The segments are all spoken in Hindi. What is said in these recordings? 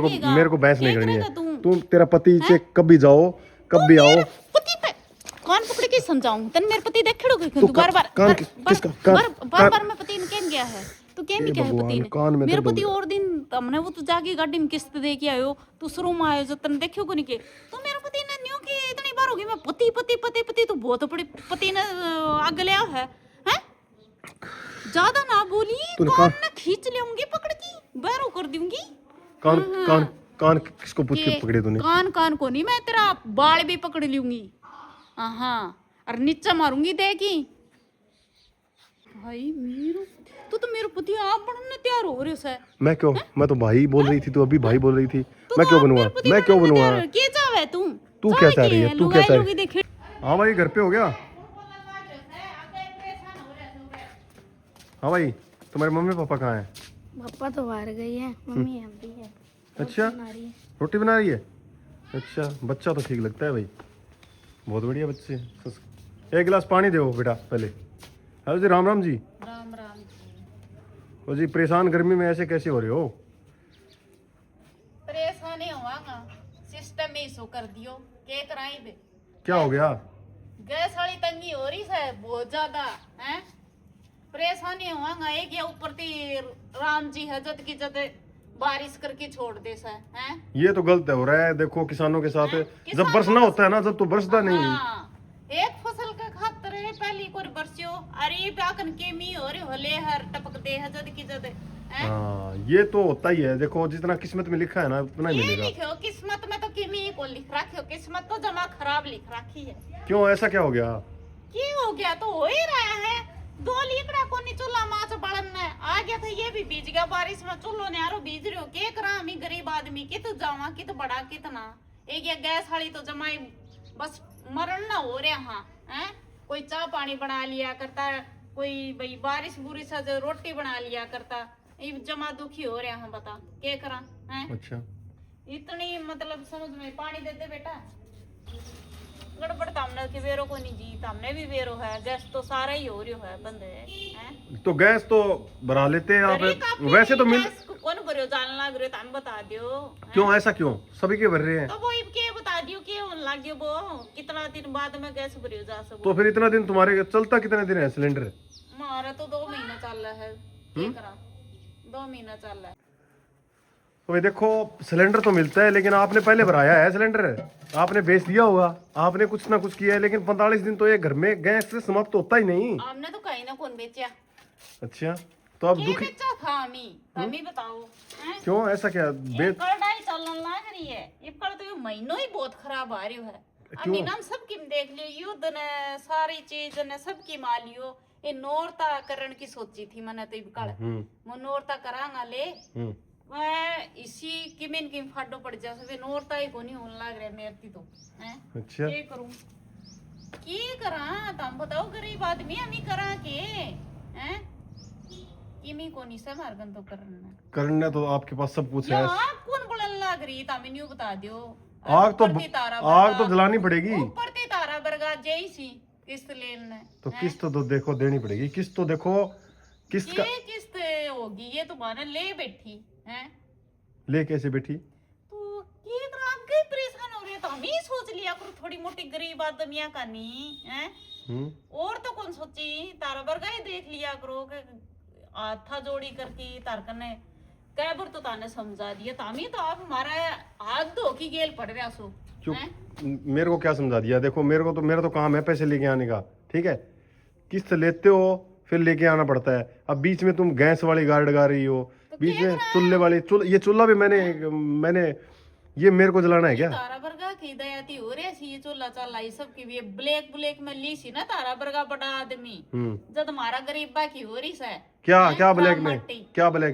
मेरे को बहस नहीं करनी है। तुम तेरा पति से कभी जाओ कभी आओ। पति पे कान पकड़ के समझाऊं तन मेरे पति देख खड़ो तू बार बार कान किसका बार मैं पति ने केम गया है तू केम ही क्या है पति ने मेरे पति और दिन हमने वो तू जाके गाड़ी में किस्त दे के आयो तू शुरू में आयो जो तन देखियो को नहीं के तो मेरे पति ने न्यू की इतनी बार होगी मैं पति पति पति पति तो बहुत बड़ी पति ने आग लिया है हैं ज्यादा ना बोली कान ना खींच लेऊंगी पकड़ के बैरो कर दूंगी। कान कान कान किसको पूछ के पकड़े तूने? कान कान को नहीं मैं तेरा बाल भी पकड़ लूंगी। हाँ और नीचा मारूंगी देखी भाई मेरो तो मेरे पति आप बनने तैयार हो रहे हो। मैं क्यों? मैं तो भाई बोल रही थी, तू अभी भाई बोल रही थी। मैं क्यों बनूंगा? मैं क्यों बनूंगा? क्या चाहे तू क्या चाह रही है? तू क्या चाह रही है? हाँ भाई घर पे हो गया। हाँ भाई तुम्हारे मम्मी पापा कहाँ हैं? पापा तो बाहर गई है, मम्मी यहाँ भी है। अच्छा रोटी बना रही है। अच्छा बच्चा तो ठीक लगता है भाई, बहुत बढ़िया बच्चे। एक गिलास पानी दो बेटा पहले। हेलो जी, राम राम जी। राम राम जी। ओ जी परेशान गर्मी में ऐसे कैसे हो रहे हो? परेशान ही होवांगा, सिस्टम में इशू कर दियो के कराई दे। क्या हो गया? गैस वाली तंगी हो रही है बहुत ज्यादा हैं। परेशानी होवांगा एक या ऊपर ती राम जी है जद की जद बारिश करके छोड़ दे सा हैं। ये तो गलत हो रहा है। देखो किसानों के साथ जब बरसना होता है ना, जब तो बरसता नहीं। एक फसल के खातर है पहली कोई बरसियो अरे बाकन के मी हो रे हले हर टपक दे है जद की जद। हाँ ये तो होता ही है। देखो जितना किस्मत में लिखा है ना उतना ही मिलेगा। लिखो किस्मत में तो किमी को लिख रखियो, किस्मत तो जमा खराब लिख रखी है। क्यों ऐसा क्या हो गया? क्यों हो गया तो हो ही रहा है। 2 लीकड़ा को नहीं चूल्हा माच बड़न ने आ गया था, ये भी बीज गया बारिश में। चूल्हो ने यारो बीज रहे हो के करा हम गरीब आदमी कित जावा कित बड़ा कितना एक ये गैस वाली तो जमाई बस मरण ना हो रहा। हाँ हैं कोई चाय पानी बना लिया करता, कोई भाई बारिश बुरिश से रोटी बना लिया करता, ये जमा दुखी हो रहा हम बता के करा हैं। अच्छा इतनी मतलब समझ में पानी दे दे बेटा। गड़बड़ तामने के बेरो को नहीं जी, तामने भी बेरो है। गैस तो सारा ही हो रही है बंद है। तो गैस तो भरा लेते हैं आप। वैसे तो मिल कौन भरियो जान लग रहे ताम बता दियो। क्यों ऐसा क्यों? सभी के भर रहे हैं तो वो के बता दियो के होने लग गयो वो कितना दिन बाद में गैस भरियो जा सब। तो फिर इतना दिन तुम्हारे चलता कितने दिन है सिलेंडर? हमारा तो 2 महीना चल रहा है। क्या करा 2 महीना चल रहा है। तो भाई देखो सिलेंडर तो मिलता है लेकिन आपने पहले भराया है सिलेंडर, आपने बेच दिया होगा, आपने कुछ ना कुछ किया है। लेकिन 45 दिन तो ये घर में गैस से समाप्त होता ही नहीं। हमने तो कहीं ना कौन बेचा। अच्छा तो अब दुखी बेचा था हमी बताओ क्यों ऐसा क्या? कड़ाई चलने लग रही है ये कल तो ये महीनों ही बहुत खराब आ रही है। अभी नाम सब किम देख लियो युद्ध ने सारी चीज ने सब की मालियो ये नोरता करण की सोची थी मैंने तो कल वो नोरता करांगा ले मैं इसी किमिन किम फाडो पड़ जा सके नोरता ही कोनी होने लग रहा मेरती तो हैं। अच्छा ये करूं की करा तुम बताओ गरीब आदमी हम ही करा के हैं किमी कोनी से मार्गन तो करना तो आपके पास सब कुछ है। आग कौन बोलने लग रही तामे न्यू बता दियो। आग तो जलानी पड़ेगी ऊपर ते तारा बरगा जैसी किस्त लेने तो किस्त तो देखो देनी पड़ेगी। किस्त तो देखो किस्त का किस्त होगी ये तो माने ले बैठी हैं। ले कैसे बैठी? तो ये तो आगे परेशान हो रही है तो हम ही सोच लिया करो थोड़ी मोटी गरीब आदमियां का नहीं हैं। और तो कौन सोची तारा बरगा ही देख लिया करो के हाथा जोड़ी करके तार कने कैबर तो ताने समझा दिया तामी तो आप हमारा हाथ धो की गेल पड़ रहा सो। मेरे को क्या समझा दिया? देखो मेरा तो काम है पैसे लेके आने का, ठीक है? किस्त लेते हो फिर लेके आना पड़ता है। अब बीच में तुम गैस वाली गाड़ी लगा रही हो तो बीच में चूल्हे वाली ये चूल्हा भी मैंने ये मेरे को जलाना है क्या? तारा बरगा की दयाती हो रही सी ये चूल्हा चला ये सब की ये ब्लैक में ली सी ना तारा बरगा बड़ा आदमी जब हमारा गरीबा की हो रही है। क्या ब्लैक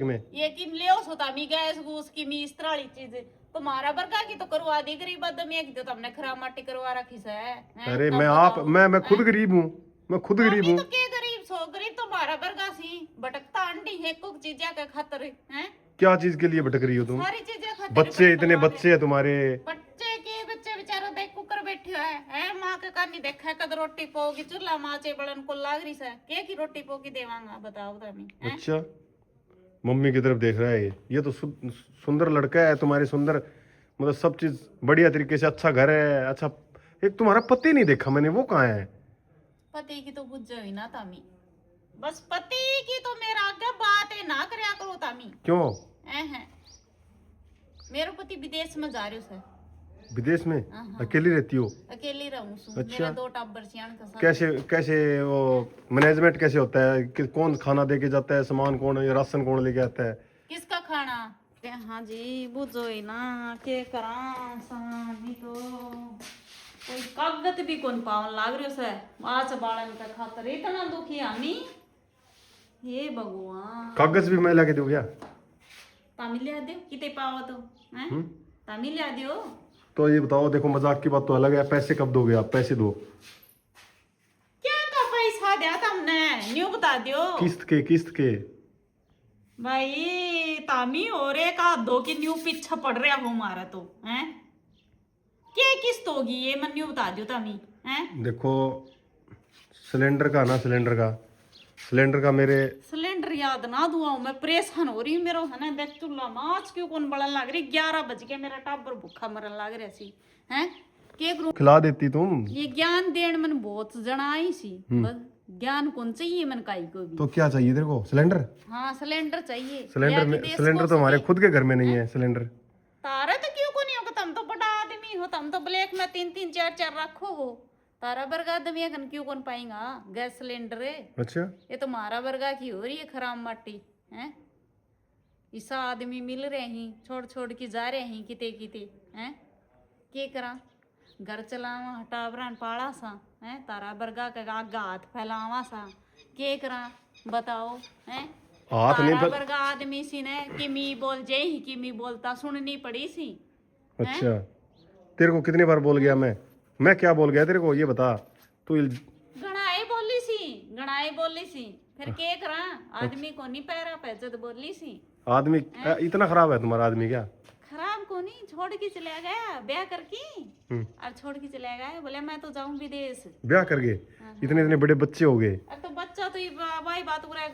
में ये कि ले होता मी गैस घूस की मी इस तरह वाली चीज तुम्हारा बरगा की तो करवा दी गरीब आदमी एक जो तुमने खराब माटी करवा रखी है। अरे मैं खुद गरीब हूँ, मैं खुद गरीब हूँ। गरीब तो हमारा बरगा सी भटकता आंटी है कुछ चीज़ों के खातिर हैं। क्या चीज के लिए भटक रही हो तुम? सारी चीजें खातिर बच्चे इतने बच्चे है तुम्हारे। बच्चे बेचारा देख कुकर बैठे है माँ के कानी देखा कद रोटी पोगी चूल्हा माचे बड़न को लाग रही से के की रोटी पोगी देवांगा बताओ तमी। अच्छा मम्मी की तरफ देख रहा है ये तो सुंदर लड़का है तुम्हारे, सुंदर मतलब सब चीज बढ़िया तरीके से, अच्छा घर है, अच्छा। एक तुम्हारा पति नहीं देखा मैंने, वो कहाँ है? पति की तो बुझ ही ना तामी, बस पति की तो मेरा आगे बात है ना करया करो तामी। क्यों? हैं मेरा पति विदेश में जा रहे हो, विदेश में? हाँ। अकेली रहती हो? अकेली रहूं सु। अच्छा। मेरा 2 टाबर सियान का साथ। कैसे कैसे वो मैनेजमेंट कैसे होता है कि कौन खाना दे के जाता है, सामान कौन, या राशन कौन लेके आता है? किसका खाना? हाँ जी बुझो ही ना के करा सामी तो कोई कागज भी कौन पावन लाग रही से आज बालन का खातर इतना दुखी आमी। हे भगवान, कागज भी मैं लाके दूं क्या? तामी लिया दो किते पाओ तो हैं, तामी लिया दो। तो ये बताओ, देखो मजाक की बात तो अलग है, पैसे कब दोगे आप? पैसे दो। क्या का पैसा दिया तुमने न्यू बता दियो। किस्त के, किस्त के। भाई तामी और एक आध दो की न्यू पीछे पड़ रहा हो हमारा तो हैं, क्या किस्त होगी ये मन न्यू बता दियो तामी हैं। देखो सिलेंडर का ना, सिलेंडर का मेरे सिलेंडर याद ना दुआ मैं परेशान हो रही हूँ। मेरा है ना देख चूल्हा माच क्यों कौन बड़न लग रही, 11 बज के मेरा टाबर भूखा मरन लग रहा सी हैं। के करूं? खिला देती तुम। ये ज्ञान देन मन बहुत जना आई सी, बस ज्ञान कौन चाहिए मन काई को भी। तो क्या चाहिए तेरे को? सिलेंडर? हाँ सिलेंडर चाहिए। सिलेंडर लिया में, के देश सिलेंडर को तो हमारे सके। खुद के घर में नहीं है सिलेंडर। तारा तो क्यों को नहीं होगा, तुम तो बड़ा आदमी हो, तुम तो ब्लैक में 3-3 4-4 रखो हो। तारा वर्गा आदमी कन क्यों कौन पाएगा गैस सिलेंडर है। अच्छा, ये तो मारा वर्गा की हो रही है खराब माटी हैं। ईसा आदमी मिल रहे हैं, छोड़ छोड़ के जा रहे हैं किते किते हैं। के करा घर चलावा हटावरान पाड़ा सा हैं, तारा वर्गा का आगा हाथ फैलावा सा के करा बताओ हैं। हाथ नहीं तारा वर्गा आदमी सी ने किमी बोल जे ही किमी बोलता सुननी पड़ी सी। अच्छा, तेरे को कितनी बार बोल गया मैं क्या बोल गया तेरे को ये बता तू? गणाए बोली सी फिर के करा आदमी को नहीं पैरा पैजत बोली सी। आदमी इतना खराब है तुम्हारा आदमी क्या? खराब को नहीं, छोड़ के चला गया ब्याह करके और छोड़ के चला गया, बोले मैं तो जाऊं विदेश। ब्याह कर गए? इतने इतने बड़े बच्चे हो गए। अब तो बच्चा तो भाई बात पूरा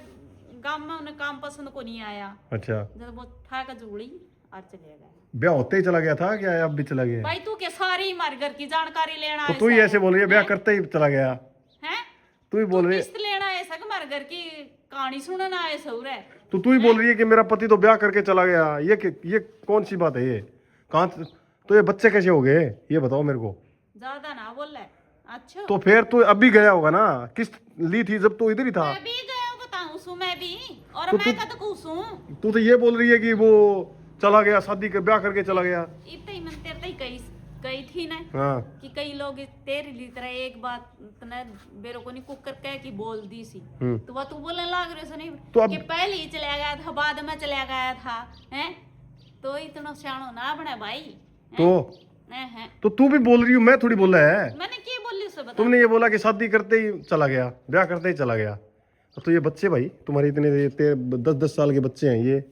गांव में उन्हें काम पसंद को नहीं आया। अच्छा, जब वो ठाक जोड़ी और चले गए। ब्याह होते ही चला गया था क्या, अब भी चला गया? भाई तू के सारी हमारे घर की जानकारी लेना तो तू ही ऐसे बोल रही है ब्याह करते ही चला गया? है तू ही बोल रही है, किस्त लेना है सक हमारे घर की कहानी सुनना है सौर है। तो तू ही बोल रही है कि मेरा पति तो ब्याह करके चला गया। ये कौन सी बात है ये? कहाँ तो ये बच्चे कैसे हो गए ये बताओ मेरे को। ज्यादा ना बोल रहा है। अच्छा तो फिर तू अभी गया होगा ना, किस्त ली थी जब तो इधर ही था। मैं भी गया बताऊं सु मैं भी, और तो मैं कद कुसू तू तो ये बोल रही है कि वो चला गया, शादी कर ब्याह करके चला गया। इतने ही मन तेरे ही गई थी ना हाँ, कि कई लोग तेरी ली तरह एक बात तने बेरो को नहीं कुकर कह की बोल दी सी, तो वह तू बोलने लग रहे से नहीं तो अब कि पहले ही चला गया था बाद में चला गया था हैं। तो इतना सियाणो ना बने भाई तो हैं। तो तू भी बोल रही हूँ, मैं थोड़ी बोला है। मैंने क्या बोली उसे बता। तुमने ये बोला कि शादी करते ही चला गया, ब्याह करते ही चला गया। तो ये बच्चे भाई तुम्हारे इतने 10-10 साल के बच्चे हैं ये।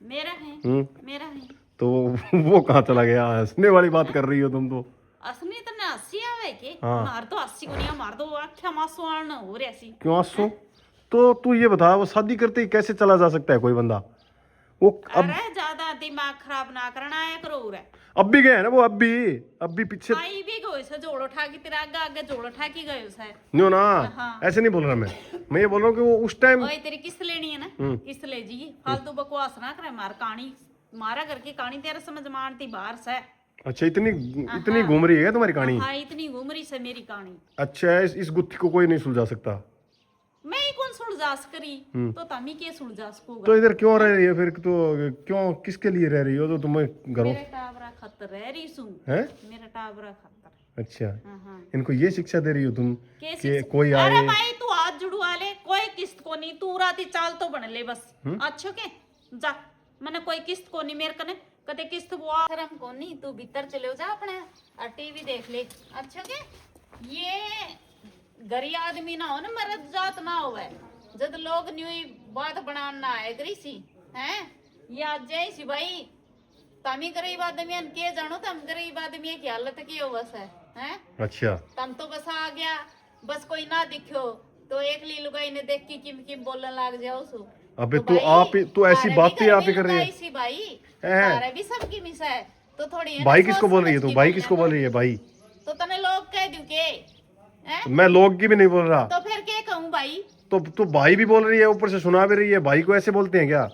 मेरा है मेरा है तो वो कहाँ चला गया? हंसने वाली बात कर रही हो तुम तो। असली तो ना हंसी आवे के हाँ। मार तो हंसी को नहीं मार दो आख्या मासू आना हो रहा सी। क्यों आंसू? तो तू ये बता, वो शादी करते ही कैसे चला जा सकता है कोई बंदा? वो अब अरे ज्यादा दिमाग खराब ना करना है करो रे। अब भी गए हैं ना वो, अब भी पीछे आई भी गए से जोड़ उठा के तेरा आगे आगे जोड़ उठा के गए से। न्यो ना। हाँ। ऐसे नहीं बोल रहा मैं ये बोल रहा हूँ कि वो उस टाइम। ओए तेरी किस्त लेनी है ना, किस्त ले जी, फालतू बकवास ना करे। मार कहानी मारा करके कहानी तेरे समझ मानती बाहर से। अच्छा, इतनी घूम रही है तुम्हारी कहानी? हाँ इतनी घूम रही से मेरी कहानी। अच्छा, इस गुत्थी को कोई नहीं सुलझा सकता? मैं ही कौन सुलझास करी तो तमी के सुलझास को। तो इधर क्यों रह रही है फिर? तो क्यों, किसके लिए रह रही हो? तो तुम्हें घरों मेरा टाबरा खतर रह रही सू है? मेरा टाबरा खतर। अच्छा, हाँ इनको ये शिक्षा दे रही हो तुम कैसी कि कोई अरे आए? भाई तू हाथ जुड़वा ले, कोई किस्त को नहीं, तू राती चाल तो बन ले बस। अच्छो के जा, मैंने कोई किस्त को नहीं मेरे कने कदे किस्त वो शर्म को नहीं। तू भीतर चले जा अपने और टीवी देख ले। अच्छो के ये गरीब आदमी ना हो ना, मर्द जात ना होवे जब लोग न्यू बात बनान ना आए करी सी हैं। ये आज जाई सी भाई तमी गरीब आदमी के जानो, तम गरीब आदमी की हालत की हो बस है हैं। अच्छा, तम तो बस आ गया, बस कोई ना दिखो तो एक ली लुगाई ने देख के किम किम बोलने लग जाओ सु अबे तू ऐसी बात तो आप ही कर रही है। इसी भाई हैं। तारे भी सबकी मिस है तो थोड़ी है ना, भाई सोच किसको बोल रही है समझ तू? के भाई बोलना किसको ना। बोल रही है भाई? तो तने लोग कह दूं के हैं? मैं लोग की भी नहीं बोल रहा। तो फिर क्या कहूं भाई? तो तू भाई भी बोल रही है, ऊपर से सुना भी रही है। भाई को ऐसे बोलते हैं क्या?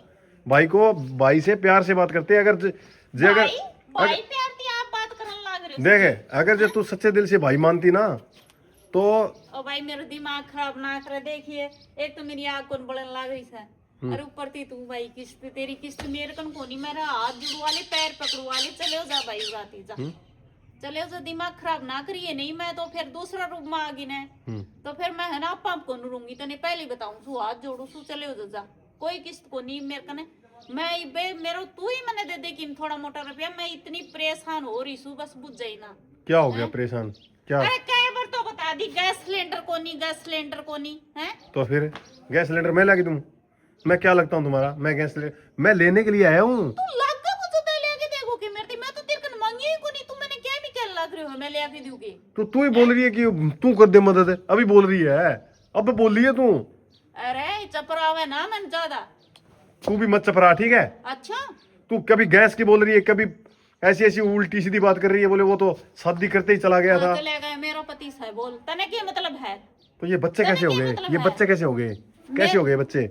भाई से प्यार से बात करते हैं। अगर अगर भाई प्यार ती आप बात करने लग रहे हो। देखे, अगर जो तू सच्चे दिल से भाई मानती ना तो ओ भाई मेरा दिमाग खराब ना करे। देखिए एक तो मेरी आग कौन बढ़ने लग रही है और ऊपर थी तू भाई किस्त तेरी किस्त मेरे कन कोनी। मेरा हाथ जुड़ू वाले पैर पकड़ू वाले चले जा भाई उड़ाती जा। चले जा दिमाग खराब ना करिए नहीं मैं तो फिर दूसरा रूप में आ गई ने। तो फिर मैं है ना आप को रूंगी तने पहले बताऊं सु हाथ जोड़ू सु चले जा। कोई किस्त को नहीं मेरे कने। मैं मेरा तू ही मैंने दे दे कि थोड़ा मोटा रुपया। मैं इतनी परेशान हो रही सु बस बुझ जाई ना। क्या हो गया परेशान? क्या? अरे कई बार तो बता दी गैस सिलेंडर को नहीं है। तो फिर गैस सिलेंडर मैं लागी दूं? मैं क्या लगता हूँ तुम्हारा? मैं गैस सिलेंडर मैं लेने के लिए आया हूँ। तू लगा कुछ तो लेके देखो कि मेरे मैं तो तेरे कन मांगी ही को नहीं। तू मैंने क्या भी क्या लग रहे हो मैं ले आके दूंगी। तो तू ही बोल रही है कि तू कर दे मदद। अभी बोल रही है, अब बोल रही है तू। अरे चपरावे ना मन ज्यादा। तू भी मत चपरा, ठीक है? अच्छा तू कभी गैस की बोल रही है, कभी ऐसी ऐसी उल्टी सीधी बात कर रही है। बोले वो तो शादी करते ही चला गया था। चले गए मेरा पति है बोल तने क्या मतलब है? तो ये बच्चे कैसे हो गए? ये बच्चे कैसे हो गए? कैसे हो गए बच्चे?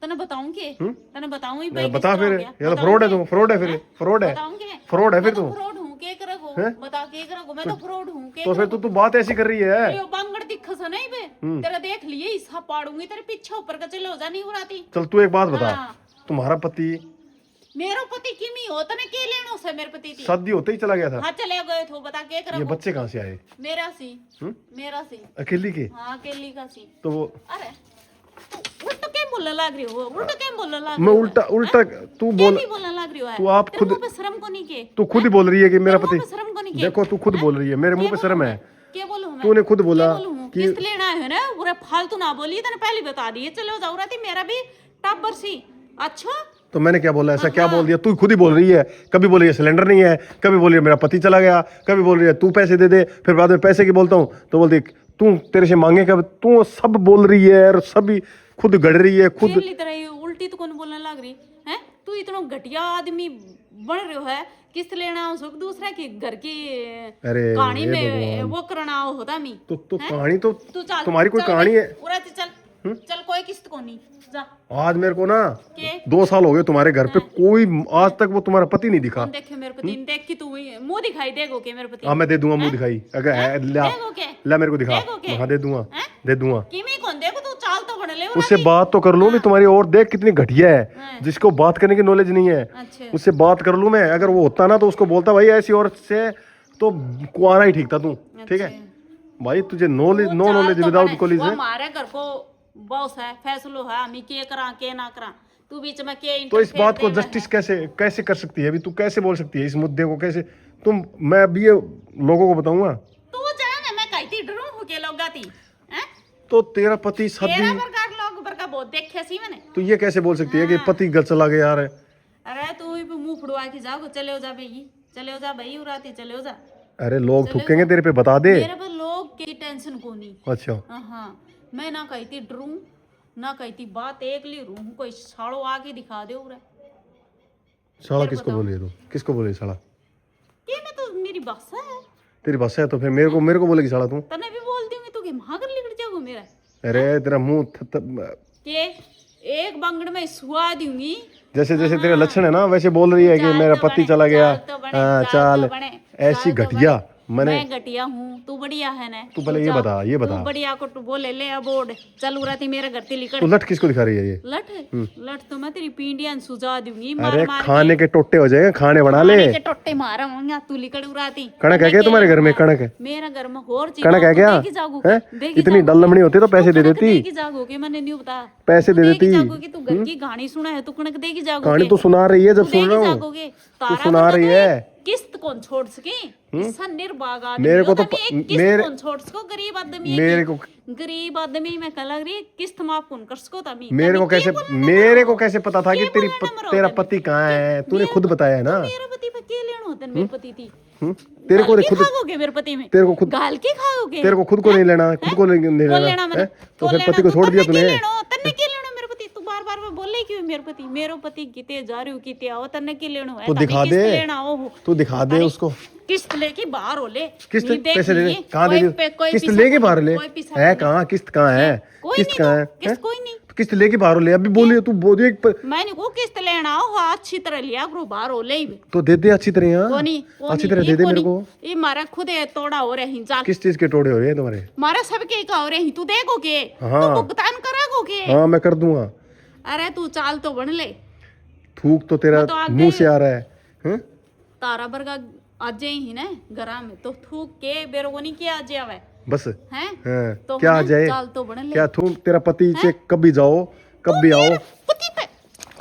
तने बताऊं के तने बताऊं ही बता फिर। ये तो फ्रॉड है, तू फ्रॉड है। फिर फ्रॉड है, बताऊं के फ्रॉड है फिर तू। फ्रॉड हूं के करोगो बता के करोगो। मैं तो फ्रॉड हूं के। तो फिर तू बात ऐसी कर रही है। यो बांगड़ दिखस नहीं बे तेरा देख लिए हिस्सा पाड़ूंगी तेरे पीछे ऊपर का चले हो जा नहीं उड़ाती। चल तू एक बात बता, हाँ। तुम्हारा पति मेरा पति किमी हो तने के लेनो से मेरे पति थी। शादी होते ही चला गया था। हाँ चले गए थे बता के ये करोगो। बच्चे कहाँ से आए? मेरा सी मेरा सी अकेली के? हाँ अकेली का सी। तो वो अरे उल्टा क्या बोलने लग रही हो? उल्टा क्या बोलने लग मैं उल्टा तू बोल। क्या बोलने लग रही हो? तू आप खुद शर्म को नहीं के तू खुद ही बोल रही है कि मेरा पति। शर्म को नहीं के। देखो तू खुद बोल रही है, मेरे मुंह पे शर्म है। क्या बोलूं मैं? तूने खुद बोला कि किस्त लेना है ना पूरा फालतू ना बोली तने पहले बता दिए। चलो जाओ राती मेरा भी टाबर सी। अच्छा तो मैंने क्या बोला? ऐसा क्या बोल दिया? तू खुद ही बोल रही है। कभी बोली है सिलेंडर नहीं है, कभी बोली है मेरा पति चला गया, कभी बोल रही है तू पैसे दे दे, फिर बाद में पैसे की बोलता हूँ तो बोलती तू तेरे से मांगे कब। तू सब बोल रही है और सब खुद गड़ रही है खुद। खेल तरह उल्टी तो कौन बोलने लग रही है? तू इतना घटिया आदमी बन रहे है। किस्त लेना हो सुख दूसरा की घर की अरे कहानी में वो करना होता मी। तो कहानी तो तू चल तुम्हारी कोई चल कहानी है? उड़ाती चल चल कोई किस्त को नहीं जा। आज मेरे को ना के 2 साल हो गए तुम्हारे घर पे, कोई आज तक वो तुम्हारा पति नहीं दिखा। कौन देखे मेरे पति ने? देख कि तू मुंह दिखाई देगो के मेरे पति? हाँ मैं दे दूंगा मुंह दिखाई। अगर है ला देगो के ला मेरे को दिखा। देगो के? हाँ दे दूंगा हैं? दे दूंगा। किमी कौन देखो तू चाल तो बन ले उससे बात तो कर लूं मैं तुम्हारी। और देख कितनी घटिया है, जिसको बात करने की नॉलेज नहीं है अच्छा उससे बात कर लूं मैं। अगर वो होता ना तो उसको बोलता भाई ऐसी औरत से तो कुआरा ही ठीक था तू। ठीक है भाई, तुझे नो नॉलेज विदाउट कॉलेज है। हमारे घर को बॉस है, फैसलो है, हम के करा के ना करा। तू बीच में के तो इस बात को जस्टिस कैसे कर सकती है? अभी तू कैसे बोल सकती है इस मुद्दे को? कैसे तुम मैं अभी ये लोगों को बताऊंगा। तू जाने मैं कहती डरू हो के लोग गाती हैं? तो तेरा पति शादी, तेरा प्रकार लोग बर का बहुत देखे सी मैंने। तो ये कैसे बोल सकती है कि पति घर चला गया यार? अरे तू ही मुंह फुड़वा के जाओ। चले हो जा भाई, चले हो जा भाई उराती चले हो जा। अरे लोग थूकेंगे तेरे पे, बता दे। मेरे पर लोग की टेंशन को नहीं। अच्छा हाँ मैं ना कहती डरू ना कहती बात एक ली रू। कोई साड़ो आके दिखा दे उरा। साला किसको बोली तू? किसको बोली साला? ये मैं तो मेरी बस है। तेरी बस है तो फिर मेरे को बोलेगी साला तू? तने भी बोल दूंगी तू कि भागर लिखट जाओगे मेरा। अरे तेरा मुंह के एक बांगड़ में सुहा दूंगी। जैसे जैसे तेरे लक्षण है ना वैसे बोल रही है कि मेरा पति चला गया। चाल ऐसी घटिया। मैं घटिया हूँ तू बढ़िया है ना? तू पहले ये बता तू बढ़िया को तू बोले ले बोर्ड चल उराती मेरे घर ते लिखट। तू लट किसको दिखा रही है ये? लट तो मैं तेरी पींडियां सुझा दूंगी। अरे खाने के टोटे हो जाएंगे, खाने बना ले। के टोटे मारा होंगे तू लिकड़ उराती। कणक है क्या तुम्हारे घर में? कणक है? मेरा घर में और चीज कणक है क्या? इतनी डल्लमणी होती तो पैसे दे देती। जागोगे मैंने नहीं बता। पैसे दे देती। जागोगे तू घर की कहानी सुना है तू कणक देगी जागोगे। कहानी तो सुना रही है, जब सुन रहा हूँ जागोगे तू सुना रही है। किस्त कौन छोड़ सके? किस्सा निर्भाग आदमी मेरे को तो किस्त कौन छोड़ सको? गरीब आदमी मेरे को गरीब आदमी में कह लग रही किस्त माफ कौन कर सको? तभी मेरे को कैसे पता था कि तेरा पति कहाँ है? तूने खुद बताया है ना। मेरे पति पे के लेना होता है? मेरे पति थी तेरे को खुद खाओगे मेरे पति में? तेरे को खुद गाल के खाओगे? तेरे को खुद को नहीं लेना, खुद को नहीं लेना। मैंने तो फिर पति को छोड़ दिया तूने। तन्ने के लेना मेरे पति? तू बार बार बोले क्यों मेरे पति किते जा रही हो किते आओ तन्ने के लेनो है तो दिखा दे, लेना आओ हो तू दिखा दे उसको। किस्त लेके बाहर हो ले किस्त नहीं देख पैसे लिए, ले कहाँ दे कोई दे किस्त पैसा लेके नहीं, बाहर ले कोई पैसा है नहीं। कहाँ किस्त कहाँ है कोई किस्त नहीं कहाँ दो, है किस्त कोई नहीं। तो किस्त लेके बाहर ले अभी बोलिए तू बोल मैंने को किस्त लेना आओ हाँ, अच्छी तरह लिया करो बाहर हो ले तो दे दे अच्छी तरह यहाँ कोनी अच्छी तरह दे दे मेरे को। ये मारा खुद है तोड़ा हो रहे हैं जान किस चीज के टोड़े हो रहे हैं तुम्हारे? मारा सबके का हो रहे हैं तू देखो के हाँ। तू भुगतान करागो के हाँ मैं कर दूंगा। अरे तू चाल तो बन ले थूक तो तेरा मैं तो आगे- मुंह से आ रहा है हैं? तारा बरगा आज ही ना गरा में तो थूक के बेरोगनी के आज आवे बस हैं हाँ, तो क्या आ ना, जाए चाल तो बन ले क्या थूक तेरा पति से कभी जाओ कभी आओ पति पे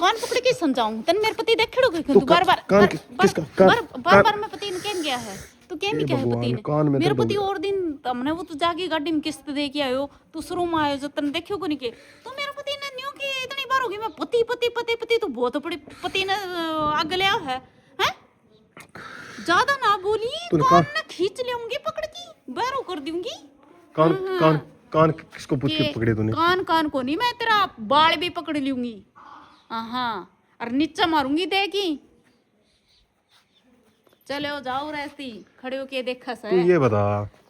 कान पकड़ के समझाऊं तन मेरे पति देख खड़ो के तू तू बार बार कान किसका बार बार मैं पति ने कह गया है तू क्या नहीं हे क्या है भगवान, पति कान ने में मेरे दर्द पति हो और दिन तमने वो तू जाके गाड़ी में किस्त दे के आयो तू शुरू में आयो जो तन देखियो को नहीं के तो मेरे पति ने न्यू की इतनी बार होगी मैं पति पति पति पति तो बहुत बड़ी पति ने आग लिया है हैं ज्यादा ना बोली तूने कान ना खींच लेऊंगी पकड़ की बैरो कर दूंगी कान कान कान किसको पूछ के के पकड़े तूने? कान को नहीं मैं तेरा बाल भी पकड़ लूंगी हाँ और नीचा मारूंगी देखी चलो जाओ रहती खड़े हो के देखा तू सर ये बता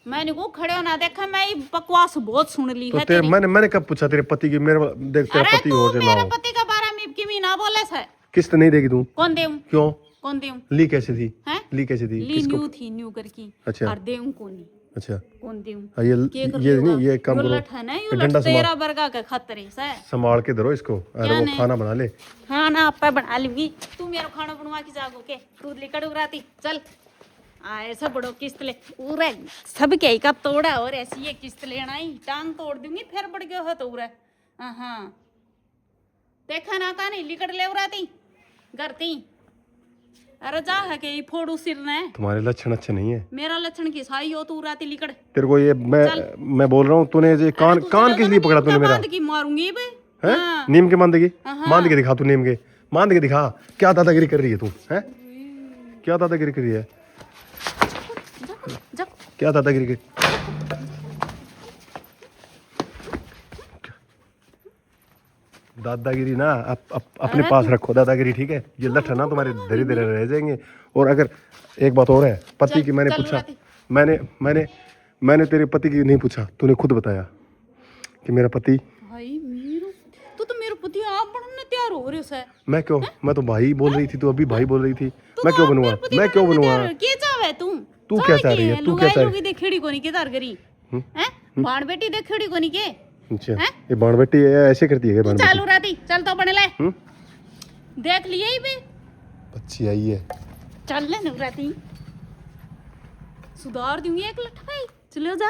मैंने को खड़े हो ना देखा मैं ये बकवास बहुत सुन ली तो है तेरे तेरी मैंने कब पूछा तेरे पति की मेरे देख तेरा अरे पति तू हो जाए मेरे ना पति का बारे में की ना बोले सर किस्त नहीं देगी तू कौन देऊं क्यों कौन देऊं ली कैसे थी हैं ली कैसे थी ली किसको न्यू थी न्यू करकी अच्छा। और देऊं कोनी अच्छा कौन देऊं हाँ, के कर ये लूंगा? नहीं ये काम यो करो लठ है ना यो ये लठ डंडा संभाल तेरा बरगा का खतरे सर संभाल के धरो इसको अरे क्या वो नहीं? खाना बना ले खाना आपा बना लूंगी तू मेरा खाना बनवा के जागो के तू लेकर उराती चल आए सब बड़ो किस्त ले उरे सब के का तोड़ा और ऐसी ये किस्त लेना ही टांग तोड़ दूंगी फिर बढ़ गया हो तो उरे हाँ देखा ना का नहीं लिकड़ ले उराती करती अरे जा है के ये फोड़ू सिर ने तुम्हारे लक्षण अच्छे नहीं है मेरा लक्षण की साई हो तू उराती लिकड़ तेरे को ये मैं बोल रहा हूँ तूने ये कान तू कान चलेगा किस ना, लिए पकड़ा नीम तूने का मेरा बांध की मारूंगी बे हैं हाँ। नीम के बांध देगी हाँ। बांध के दिखा तू नीम के बांध के दिखा क्या दादागिरी कर रही है तू हैं क्या दादागिरी कर रही है जा क्या दादागिरी कर दादागिरी ना अपने पास रखो दादागिरी ठीक है ये लठ है ना तुम्हारे धीरे धीरे रह जाएंगे। और अगर एक बात और है पति की मैंने चल पूछा उड़ाती। मैंने तेरे पति की नहीं पूछा तूने खुद बताया कि मेरा पति भाई मेरो तो मेरे पति आप बनने तैयार हो रहे हो सर मैं क्यों मैं तो भाई बोल रही थी तू अभी भाई बोल रही थी तू मैं तो क्यों आप बनूंगा मेरे पति मैं क्यों बनने बनूंगा तैयार हो। के चाहे तू क्या चाह रही है? तू क्या चाह रही है? है देखड़ी कोनी के तार करी हैं बाण बेटी देखड़ी कोनी के अच्छा हैं? ये बाण बेटी ऐसे करती है क्या बाण चालू राती चल तो बने ले बेटी देख लिए ही बे अच्छी आई है चल ले नवराती सुधार दूंगी एक लठ भाई चलो जा